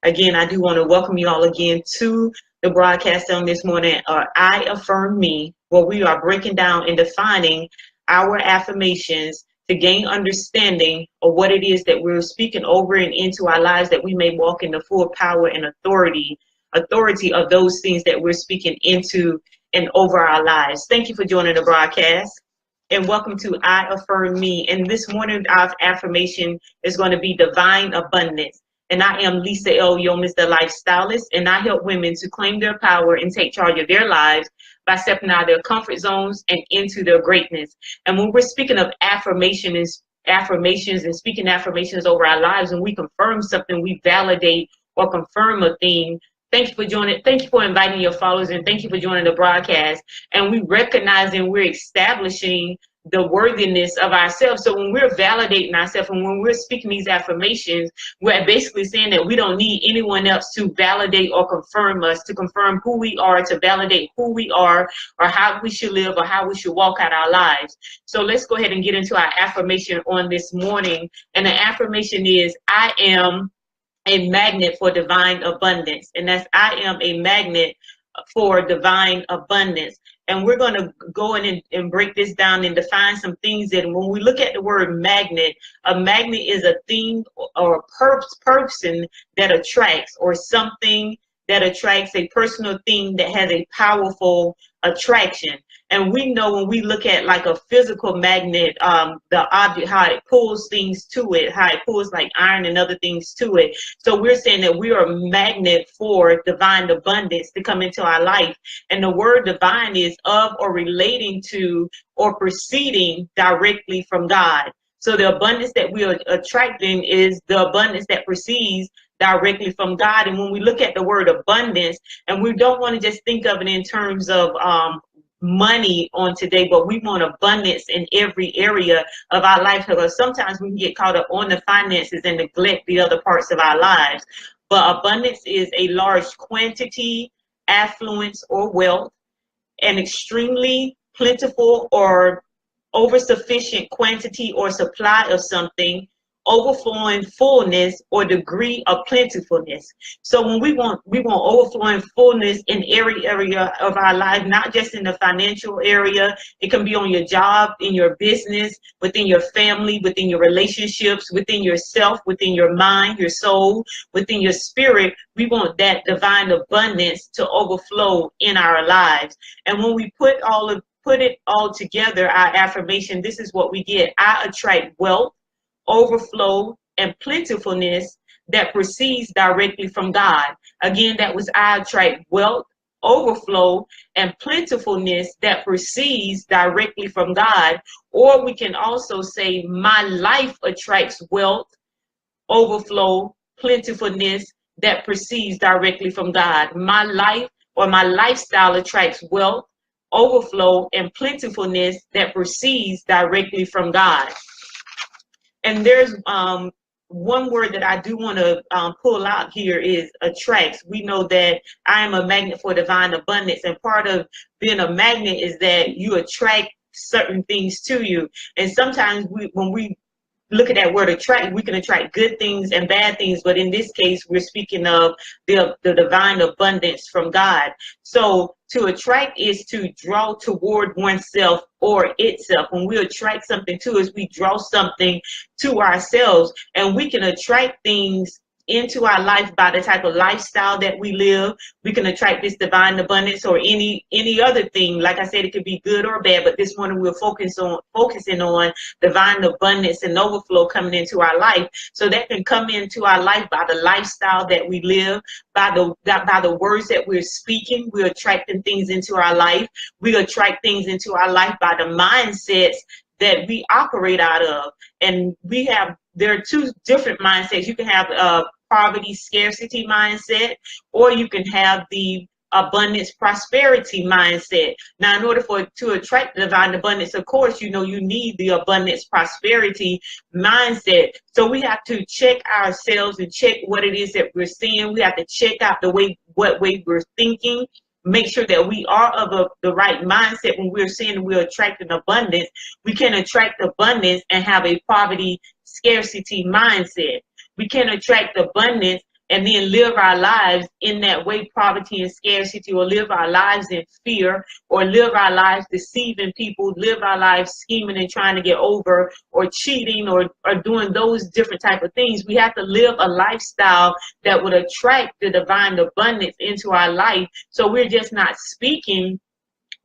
Again, I do want to welcome you all again to the broadcast on this morning, I Affirm Me, where we are breaking down and defining our affirmations to gain understanding of what it is that we're speaking over and into our lives, that we may walk in the full power and authority of those things that we're speaking into and over our lives. Thank you for joining the broadcast. And welcome to I Affirm Me. And this morning, our affirmation is going to be divine abundance. And I am Lisa L. Yomis, the lifestylist, and I help women to claim their power and take charge of their lives by stepping out of their comfort zones and into their greatness. And when we're speaking of affirmations and speaking affirmations over our lives, and we confirm something, we validate or confirm a thing. Thank you for joining. Thank you for inviting your followers, and thank you for joining the broadcast. And we recognize and we're establishing the worthiness of ourselves. So when we're validating ourselves and when we're speaking these affirmations, we're basically saying that we don't need anyone else to validate or confirm us, to confirm who we are, to validate who we are, or how we should live, or how we should walk out our lives. So let's go ahead and get into our affirmation on this morning. And the affirmation is, I am a magnet for divine abundance. And that's, I am a magnet for divine abundance. And we're going to go in and break this down and define some things that when we look at the word magnet, a magnet is a thing or a person that attracts, or something that attracts, a personal thing that has a powerful attraction. And we know when we look at like a physical magnet, the object, how it pulls things to it, how it pulls like iron and other things to it. So we're saying that we are a magnet for divine abundance to come into our life. And the word divine is of or relating to or proceeding directly from God. So the abundance that we are attracting is the abundance that proceeds directly from God. And when we look at the word abundance, and we don't want to just think of it in terms of money on today, but we want abundance in every area of our life, because sometimes we can get caught up on the finances and neglect the other parts of our lives. But abundance is a large quantity, affluence, or wealth, an extremely plentiful or over sufficient quantity or supply of something, overflowing fullness or degree of plentifulness. So when we want overflowing fullness in every area of our life, not just in the financial area. It can be on your job, in your business, within your family, within your relationships, within yourself, within your mind, your soul, within your spirit. We want that divine abundance to overflow in our lives. And when we put it all together, our affirmation, this is what we get. I attract wealth, overflow, and plentifulness that proceeds directly from God. Again, that was, I attract wealth, overflow, and plentifulness that proceeds directly from God. Or we can also say, my life attracts wealth, overflow, plentifulness that proceeds directly from God. My life or my lifestyle attracts wealth, overflow, and plentifulness that proceeds directly from God. And there's one word that I do want to pull out here is attracts. We know that I am a magnet for divine abundance, and part of being a magnet is that you attract certain things to you. And sometimes when we look at that word attract, we can attract good things and bad things, but in this case, we're speaking of the divine abundance from God. So to attract is to draw toward oneself or itself. When we attract something to us, we draw something to ourselves, and we can attract things into our life by the type of lifestyle that we live. We can attract this divine abundance or any other thing. Like I said, it could be good or bad, but this morning we're focusing on divine abundance and overflow coming into our life. So that can come into our life by the lifestyle that we live, by the words that we're speaking. We're attracting things into our life. We attract things into our life by the mindsets that we operate out of. And there are two different mindsets. You can have a poverty scarcity mindset, or you can have the abundance prosperity mindset. Now, in order to attract divine abundance, of course, you need the abundance prosperity mindset. So we have to check ourselves and check what it is that we're seeing. We have to check out what way we're thinking. Make sure that we are of the right mindset. When we're saying we're attracting abundance, we can attract abundance and have a poverty scarcity mindset. We can attract abundance and then live our lives in that way, poverty and scarcity, or live our lives in fear, or live our lives deceiving people, live our lives scheming and trying to get over, or cheating, or doing those different type of things. We have to live a lifestyle that would attract the divine abundance into our life. So we're just not speaking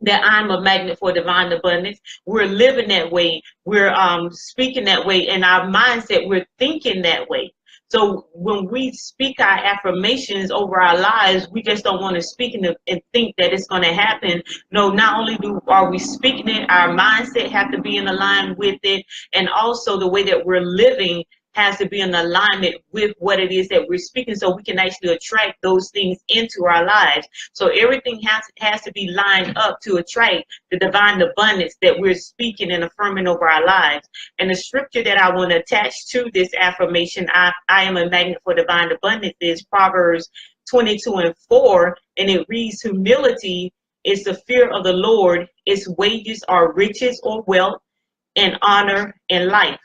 that I'm a magnet for divine abundance. We're living that way. We're speaking that way. In our mindset, we're thinking that way. So when we speak our affirmations over our lives, we just don't want to speak and think that it's going to happen. No, not only are we speaking it, our mindset have to be in alignment with it, and also the way that we're living has to be in alignment with what it is that we're speaking, so we can actually attract those things into our lives. So everything has to be lined up to attract the divine abundance that we're speaking and affirming over our lives. And the scripture that I want to attach to this affirmation, I am a magnet for divine abundance, is Proverbs 22:4, and it reads, humility is the fear of the Lord. Its wages are riches or wealth and honor and life.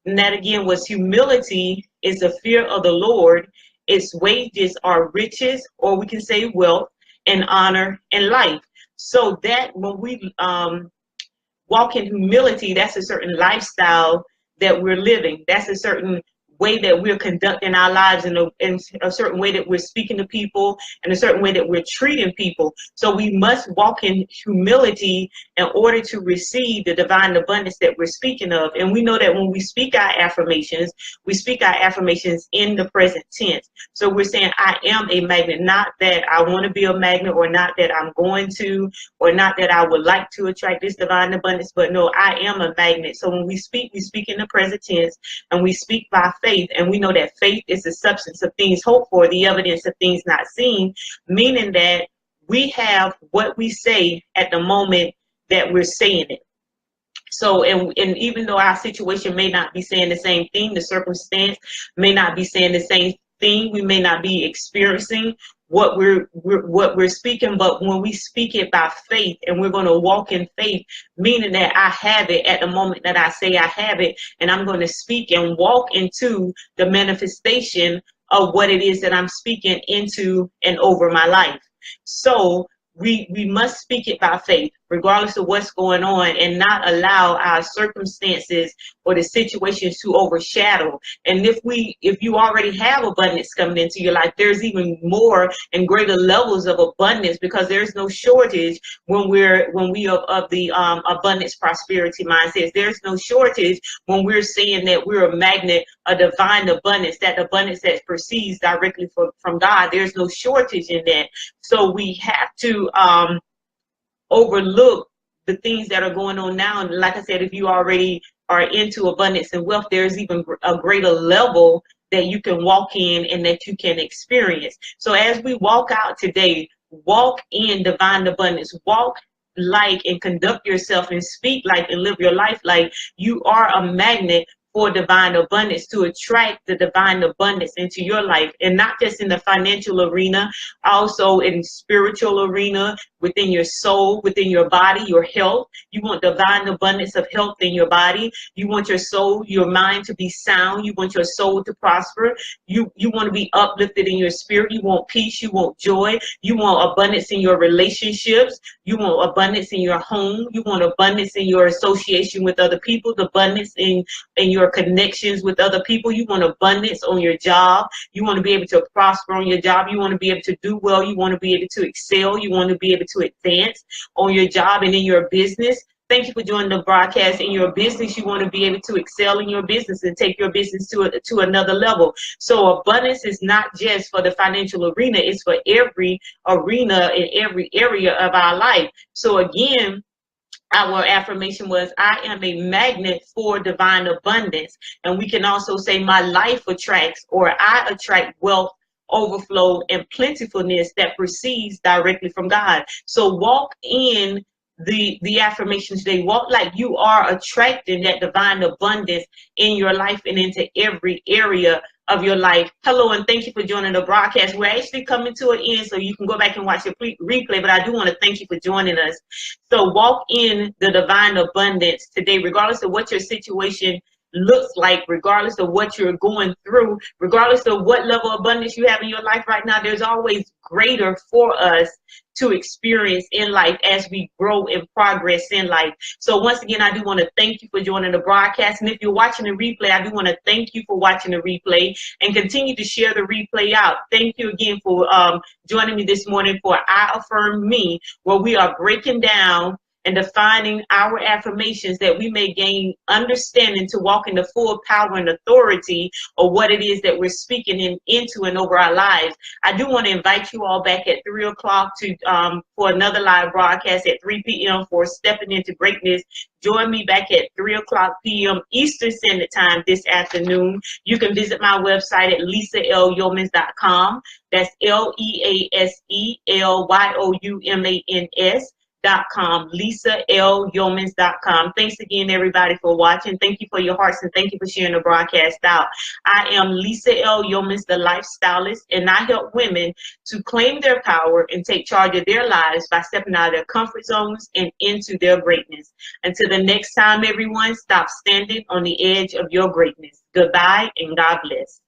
And that again was, humility is the fear of the Lord. Its wages are riches, or we can say wealth, and honor and life. So that when we walk in humility, that's a certain lifestyle that we're living. That's a certain way that we're conducting our lives, in a certain way that we're speaking to people, and a certain way that we're treating people. So we must walk in humility in order to receive the divine abundance that we're speaking of. And we know that when we speak our affirmations, we speak our affirmations in the present tense. So we're saying, I am a magnet, not that I want to be a magnet, or not that I'm going to, or not that I would like to attract this divine abundance, but no, I am a magnet. So when we speak in the present tense, and we speak by faith. And we know that faith is the substance of things hoped for, the evidence of things not seen, meaning that we have what we say at the moment that we're saying it. So, and even though our situation may not be saying the same thing, the circumstance may not be saying the same thing, we may not be experiencing what we're speaking, but when we speak it by faith, and we're going to walk in faith, meaning that I have it at the moment that I say I have it, and I'm going to speak and walk into the manifestation of what it is that I'm speaking into and over my life. So we must speak it by faith, regardless of what's going on, and not allow our circumstances or the situations to overshadow. And if you already have abundance coming into your life, there's even more and greater levels of abundance, because there's no shortage when we are of the abundance prosperity mindset. There's no shortage when we're saying that we're a magnet, a divine abundance, that abundance that proceeds directly from God. There's no shortage in that. So we have to overlook the things that are going on now. And like I said, if you already are into abundance and wealth, there's even a greater level that you can walk in and that you can experience. So as we walk out today, walk in divine abundance, walk like and conduct yourself and speak like and live your life like you are a magnet for divine abundance, to attract the divine abundance into your life, and not just in the financial arena, also in spiritual arena, within your soul, within your body, your health. You want divine abundance of health in your body. You want your soul, your mind to be sound. You want your soul to prosper. You want to be uplifted in your spirit. You want peace. You want joy. You want abundance in your relationships. You want abundance in your home. You want abundance in your association with other people, the abundance in your connections with other people. You want abundance on your job. You want to be able to prosper on your job. You want to be able to do well. You want to be able to excel. You want to be able to advance on your job and in your business. Thank you for joining the broadcast. In your business, you want to be able to excel in your business and take your business to another level. So abundance is not just for the financial arena, it's for every arena in every area of our life. So again, our affirmation was, I am a magnet for divine abundance. And we can also say, my life attracts, or I attract wealth, overflow, and plentifulness that proceeds directly from God. So walk in the affirmations today. Walk like you are attracting that divine abundance in your life and into every area of your life. Hello, and thank you for joining the broadcast. We're actually coming to an end, so you can go back and watch the replay, but I do want to thank you for joining us. So walk in the divine abundance today, regardless of what your situation looks like, regardless of what you're going through, regardless of what level of abundance you have in your life right now, there's always greater for us to experience in life as we grow and progress in life. So once again, I do want to thank you for joining the broadcast. And if you're watching the replay, I do want to thank you for watching the replay and continue to share the replay out. Thank you again for joining me this morning for I Affirm Me, where we are breaking down and defining our affirmations that we may gain understanding to walk in the full power and authority of what it is that we're speaking into and over our lives. I do want to invite you all back at 3 o'clock to for another live broadcast at 3 p.m. for Stepping Into Greatness. Join me back at 3 o'clock p.m. Eastern Standard Time this afternoon. You can visit my website at liselyomans.com. That's LeaselYoumans.com, LisaLYomans.com. Thanks again, everybody, for watching. Thank you for your hearts and thank you for sharing the broadcast out. I am Lisa L. Yeomans, the lifestylist, and I help women to claim their power and take charge of their lives by stepping out of their comfort zones and into their greatness. Until the next time, everyone, stop standing on the edge of your greatness. Goodbye and God bless.